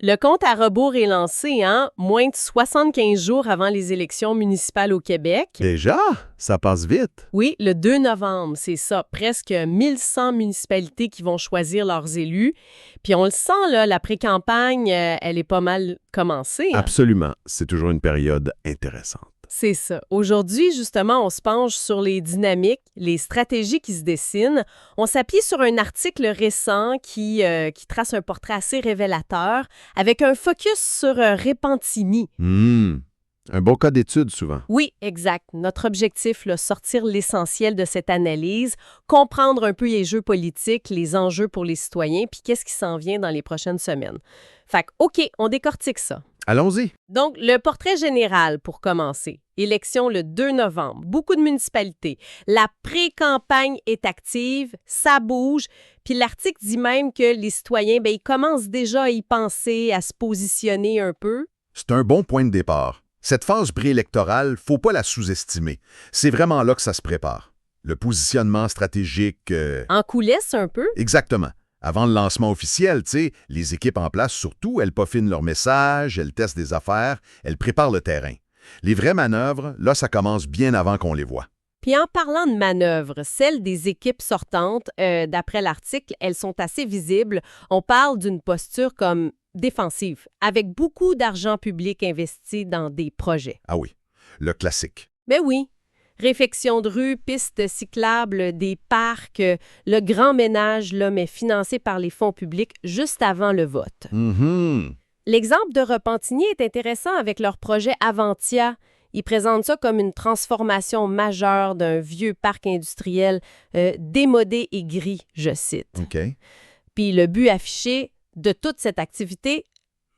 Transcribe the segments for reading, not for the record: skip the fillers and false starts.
Le compte à rebours est lancé, moins de 75 jours avant les élections municipales au Québec. Déjà? Ça passe vite. Oui, le 2 novembre, c'est ça. Presque 1100 municipalités qui vont choisir leurs élus. Puis on le sent, là, la pré-campagne, elle est pas mal commencée. Absolument. C'est toujours une période intéressante. C'est ça. Aujourd'hui, justement, on se penche sur les dynamiques, les stratégies qui se dessinent. On s'appuie sur un article récent qui trace un portrait assez révélateur avec un focus sur Repentigny. Un bon cas d'étude, souvent. Oui, exact. Notre objectif, là, sortir l'essentiel de cette analyse, comprendre un peu les jeux politiques, les enjeux pour les citoyens, puis qu'est-ce qui s'en vient dans les prochaines semaines. Fait que, OK, on décortique ça. Allons-y. Donc, le portrait général, pour commencer. Élection le 2 novembre. Beaucoup de municipalités. La pré-campagne est active, ça bouge. Puis l'article dit même que les citoyens, ils commencent déjà à y penser, à se positionner un peu. C'est un bon point de départ. Cette phase préélectorale, faut pas la sous-estimer. C'est vraiment là que ça se prépare. Le positionnement stratégique... En coulisses un peu? Exactement. Avant le lancement officiel, les équipes en place, surtout, elles peaufinent leur message, elles testent des affaires, elles préparent le terrain. Les vraies manœuvres, là, ça commence bien avant qu'on les voit. Puis en parlant de manœuvres, celles des équipes sortantes, d'après l'article, elles sont assez visibles. On parle d'une posture comme défensive, avec beaucoup d'argent public investi dans des projets. Ah oui, le classique. Mais oui. Réfection de rues, pistes cyclables, des parcs, le grand ménage, là, mais financé par les fonds publics juste avant le vote. L'exemple de Repentigny est intéressant avec leur projet Avantia. Ils présentent ça comme une transformation majeure d'un vieux parc industriel démodé et gris, je cite. OK. Puis le but affiché de toute cette activité,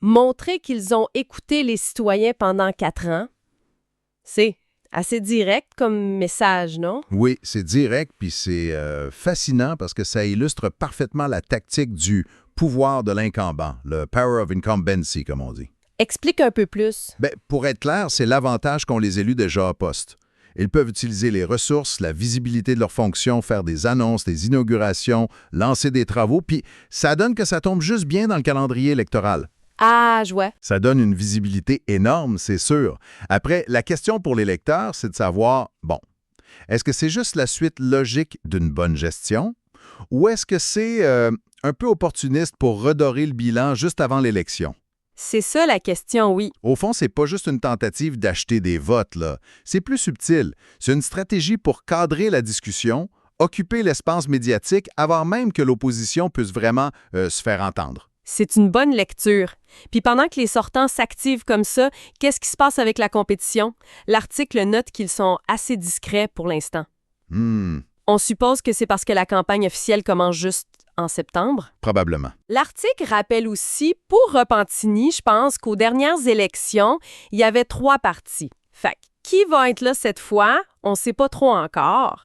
montrer qu'ils ont écouté les citoyens pendant 4 ans. C'est assez direct comme message, non? Oui, c'est direct, puis c'est fascinant parce que ça illustre parfaitement la tactique du pouvoir de l'incumbent, le power of incumbency, comme on dit. Explique un peu plus. Pour être clair, c'est l'avantage qu'ont les élus déjà à poste. Ils peuvent utiliser les ressources, la visibilité de leurs fonctions, faire des annonces, des inaugurations, lancer des travaux, puis ça donne que ça tombe juste bien dans le calendrier électoral. Ah, je vois. Ça donne une visibilité énorme, c'est sûr. Après, la question pour l'électeur, c'est de savoir, est-ce que c'est juste la suite logique d'une bonne gestion ou est-ce que c'est un peu opportuniste pour redorer le bilan juste avant l'élection? C'est ça la question, oui. Au fond, c'est pas juste une tentative d'acheter des votes, là. C'est plus subtil. C'est une stratégie pour cadrer la discussion, occuper l'espace médiatique avant même que l'opposition puisse vraiment se faire entendre. C'est une bonne lecture. Puis pendant que les sortants s'activent comme ça, qu'est-ce qui se passe avec la compétition? L'article note qu'ils sont assez discrets pour l'instant. On suppose que c'est parce que la campagne officielle commence juste en septembre? Probablement. L'article rappelle aussi, pour Repentigny, je pense qu'aux dernières élections, il y avait 3 partis. Fait que, qui va être là cette fois? On ne sait pas trop encore.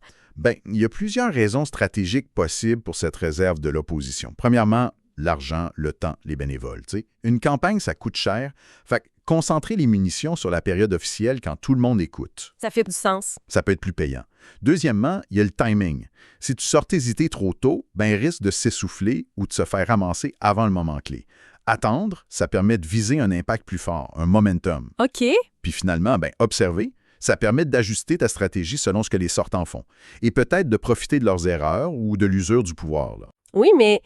Il y a plusieurs raisons stratégiques possibles pour cette réserve de l'opposition. Premièrement, l'argent, le temps, les bénévoles. Une campagne, ça coûte cher. Fait que concentrer les munitions sur la période officielle quand tout le monde écoute. Ça fait du sens. Ça peut être plus payant. Deuxièmement, il y a le timing. Si tu sors tes idées trop tôt, il risque de s'essouffler ou de se faire ramasser avant le moment clé. Attendre, ça permet de viser un impact plus fort, un momentum. OK. Puis finalement, observer, ça permet d'ajuster ta stratégie selon ce que les sortants font. Et peut-être de profiter de leurs erreurs ou de l'usure du pouvoir. Là. Oui, mais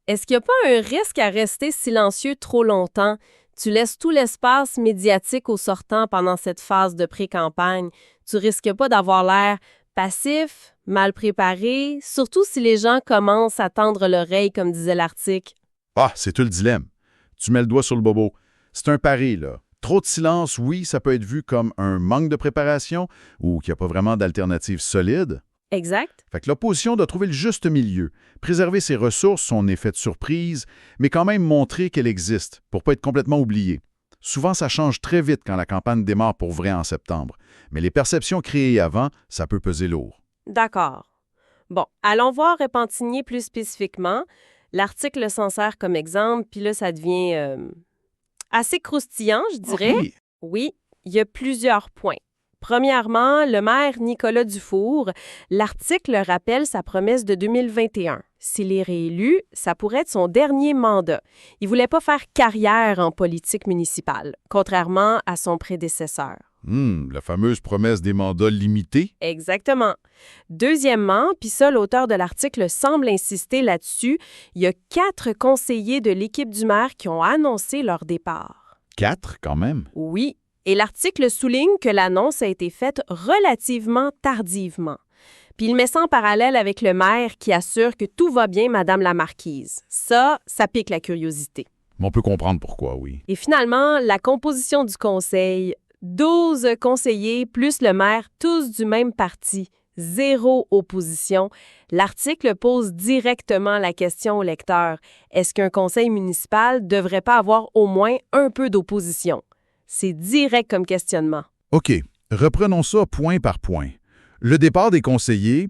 est-ce qu'il n'y a pas un risque à rester silencieux trop longtemps? Tu laisses tout l'espace médiatique aux sortants pendant cette phase de pré-campagne. Tu risques pas d'avoir l'air passif, mal préparé, surtout si les gens commencent à tendre l'oreille, comme disait l'article. Ah, c'est tout le dilemme. Tu mets le doigt sur le bobo. C'est un pari, là. Trop de silence, oui, ça peut être vu comme un manque de préparation ou qu'il n'y a pas vraiment d'alternative solide. Exact. Fait que l'opposition doit trouver le juste milieu, préserver ses ressources, son effet de surprise, mais quand même montrer qu'elle existe pour pas être complètement oubliée. Souvent, ça change très vite quand la campagne démarre pour vrai en septembre, mais les perceptions créées avant, ça peut peser lourd. D'accord. Bon, allons voir Repentigny plus spécifiquement. L'article s'en sert comme exemple, puis là, ça devient assez croustillant, je dirais. Okay. Oui, il y a plusieurs points. Premièrement, le maire Nicolas Dufour, l'article rappelle sa promesse de 2021. S'il est réélu, ça pourrait être son dernier mandat. Il voulait pas faire carrière en politique municipale, contrairement à son prédécesseur. La fameuse promesse des mandats limités. Exactement. Deuxièmement, puis ça, l'auteur de l'article semble insister là-dessus, il y a 4 conseillers de l'équipe du maire qui ont annoncé leur départ. 4, quand même. Oui, et l'article souligne que l'annonce a été faite relativement tardivement. Puis il met ça en parallèle avec le maire qui assure que tout va bien, Madame la Marquise. Ça pique la curiosité. Mais on peut comprendre pourquoi, oui. Et finalement, la composition du conseil, 12 conseillers plus le maire, tous du même parti, 0 opposition. L'article pose directement la question au lecteur. Est-ce qu'un conseil municipal devrait pas avoir au moins un peu d'opposition? C'est direct comme questionnement. OK, reprenons ça point par point. Le départ des conseillers,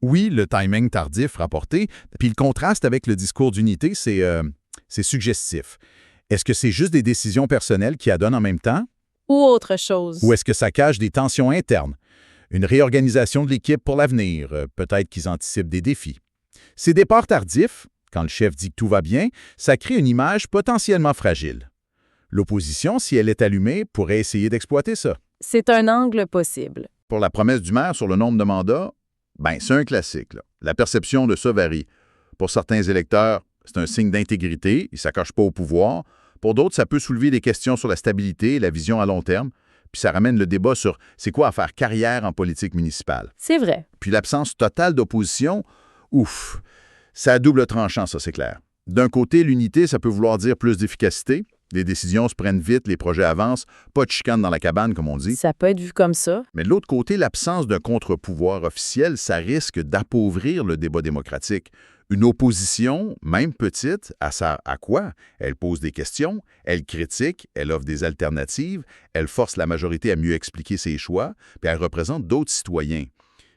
oui, le timing tardif rapporté, puis le contraste avec le discours d'unité, c'est suggestif. Est-ce que c'est juste des décisions personnelles qui adonnent en même temps? Ou autre chose. Ou est-ce que ça cache des tensions internes? Une réorganisation de l'équipe pour l'avenir, peut-être qu'ils anticipent des défis. Ces départs tardifs, quand le chef dit que tout va bien, ça crée une image potentiellement fragile. L'opposition, si elle est allumée, pourrait essayer d'exploiter ça. C'est un angle possible. Pour la promesse du maire sur le nombre de mandats, c'est un classique, là. La perception de ça varie. Pour certains électeurs, c'est un signe d'intégrité, ils ne s'accrochent pas au pouvoir. Pour d'autres, ça peut soulever des questions sur la stabilité et la vision à long terme, puis ça ramène le débat sur c'est quoi à faire carrière en politique municipale. C'est vrai. Puis l'absence totale d'opposition, ouf, c'est à double tranchant, ça c'est clair. D'un côté, l'unité, ça peut vouloir dire plus d'efficacité. Les décisions se prennent vite, les projets avancent, pas de chicane dans la cabane, comme on dit. Ça peut être vu comme ça. Mais de l'autre côté, l'absence d'un contre-pouvoir officiel, ça risque d'appauvrir le débat démocratique. Une opposition, même petite, à quoi? Elle pose des questions, elle critique, elle offre des alternatives, elle force la majorité à mieux expliquer ses choix, puis elle représente d'autres citoyens.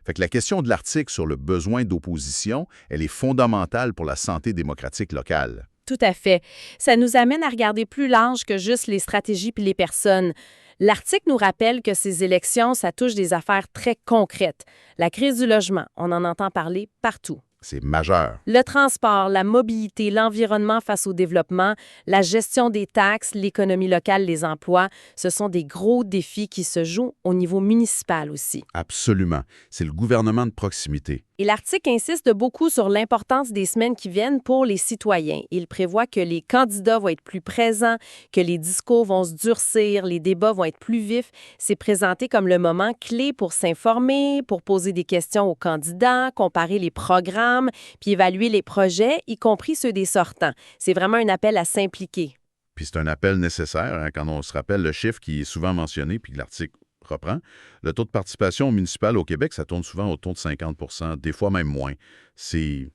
Fait que la question de l'article sur le besoin d'opposition, elle est fondamentale pour la santé démocratique locale. Tout à fait. Ça nous amène à regarder plus large que juste les stratégies puis les personnes. L'article nous rappelle que ces élections, ça touche des affaires très concrètes. La crise du logement, on en entend parler partout. C'est majeur. Le transport, la mobilité, l'environnement face au développement, la gestion des taxes, l'économie locale, les emplois, ce sont des gros défis qui se jouent au niveau municipal aussi. Absolument. C'est le gouvernement de proximité. Et l'article insiste beaucoup sur l'importance des semaines qui viennent pour les citoyens. Il prévoit que les candidats vont être plus présents, que les discours vont se durcir, les débats vont être plus vifs. C'est présenté comme le moment clé pour s'informer, pour poser des questions aux candidats, comparer les programmes, puis évaluer les projets, y compris ceux des sortants. C'est vraiment un appel à s'impliquer. Puis c'est un appel nécessaire, quand on se rappelle le chiffre qui est souvent mentionné, puis que l'article reprend. Le taux de participation municipale au Québec, ça tourne souvent autour de 50 %, des fois même moins. C'est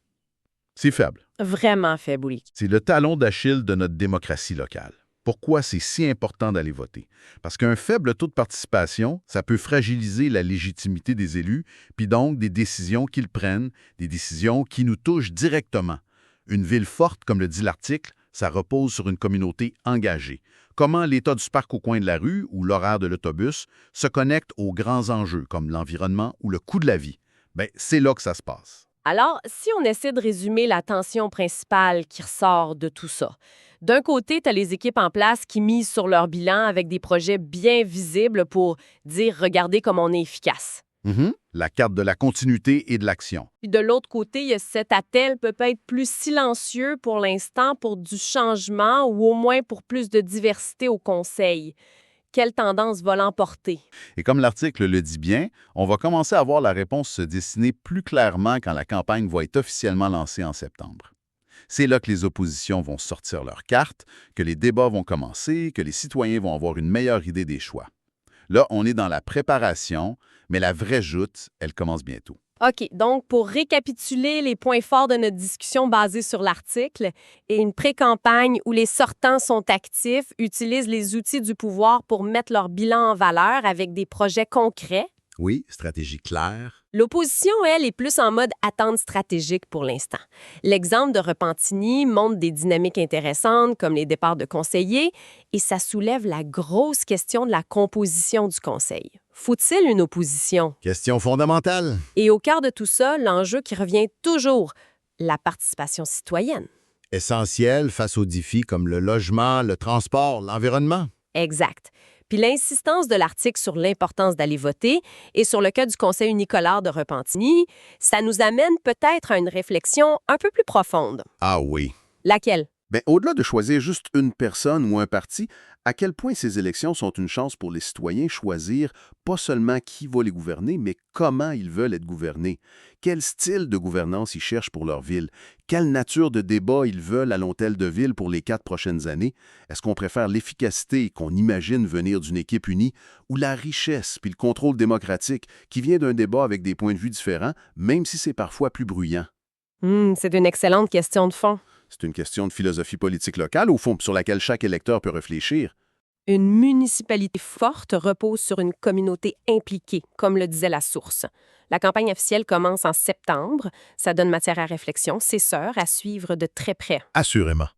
faible. Vraiment faible, oui. C'est le talon d'Achille de notre démocratie locale. Pourquoi c'est si important d'aller voter? Parce qu'un faible taux de participation, ça peut fragiliser la légitimité des élus, puis donc des décisions qu'ils prennent, des décisions qui nous touchent directement. Une ville forte, comme le dit l'article, ça repose sur une communauté engagée. Comment l'état du parc au coin de la rue ou l'horaire de l'autobus se connectent aux grands enjeux comme l'environnement ou le coût de la vie. C'est là que ça se passe. Alors, si on essaie de résumer la tension principale qui ressort de tout ça, d'un côté, tu as les équipes en place qui misent sur leur bilan avec des projets bien visibles pour dire « regardez comme on est efficace ». La carte de la continuité et de l'action. Puis de l'autre côté, il y a cet appel peut-être plus silencieux pour l'instant pour du changement ou au moins pour plus de diversité au conseil. Quelle tendance va l'emporter? Et comme l'article le dit bien, on va commencer à voir la réponse se dessiner plus clairement quand la campagne va être officiellement lancée en septembre. C'est là que les oppositions vont sortir leurs cartes, que les débats vont commencer, que les citoyens vont avoir une meilleure idée des choix. Là, on est dans la préparation, mais la vraie joute, elle commence bientôt. OK, donc pour récapituler les points forts de notre discussion basée sur l'article, et une pré-campagne où les sortants sont actifs, utilisent les outils du pouvoir pour mettre leur bilan en valeur avec des projets concrets. Oui, stratégie claire, L'opposition, elle, est plus en mode attente stratégique pour l'instant. L'exemple de Repentigny montre des dynamiques intéressantes, comme les départs de conseillers, et ça soulève la grosse question de la composition du conseil. Faut-il une opposition? Question fondamentale. Et au cœur de tout ça, l'enjeu qui revient toujours, la participation citoyenne. Essentiel face aux défis comme le logement, le transport, l'environnement. Exact. Puis l'insistance de l'article sur l'importance d'aller voter et sur le cas du conseil unicolore de Repentigny, ça nous amène peut-être à une réflexion un peu plus profonde. Ah oui. Laquelle? Ben, au-delà de choisir juste une personne ou un parti, à quel point ces élections sont une chance pour les citoyens choisir pas seulement qui va les gouverner, mais comment ils veulent être gouvernés. Quel style de gouvernance ils cherchent pour leur ville? Quelle nature de débat ils veulent à l'hôtel de ville pour les 4 prochaines années? Est-ce qu'on préfère l'efficacité qu'on imagine venir d'une équipe unie ou la richesse puis le contrôle démocratique qui vient d'un débat avec des points de vue différents, même si c'est parfois plus bruyant? C'est une excellente question de fond. C'est une question de philosophie politique locale, au fond, sur laquelle chaque électeur peut réfléchir. Une municipalité forte repose sur une communauté impliquée, comme le disait la source. La campagne officielle commence en septembre. Ça donne matière à réflexion. C'est sûr, à suivre de très près. Assurément.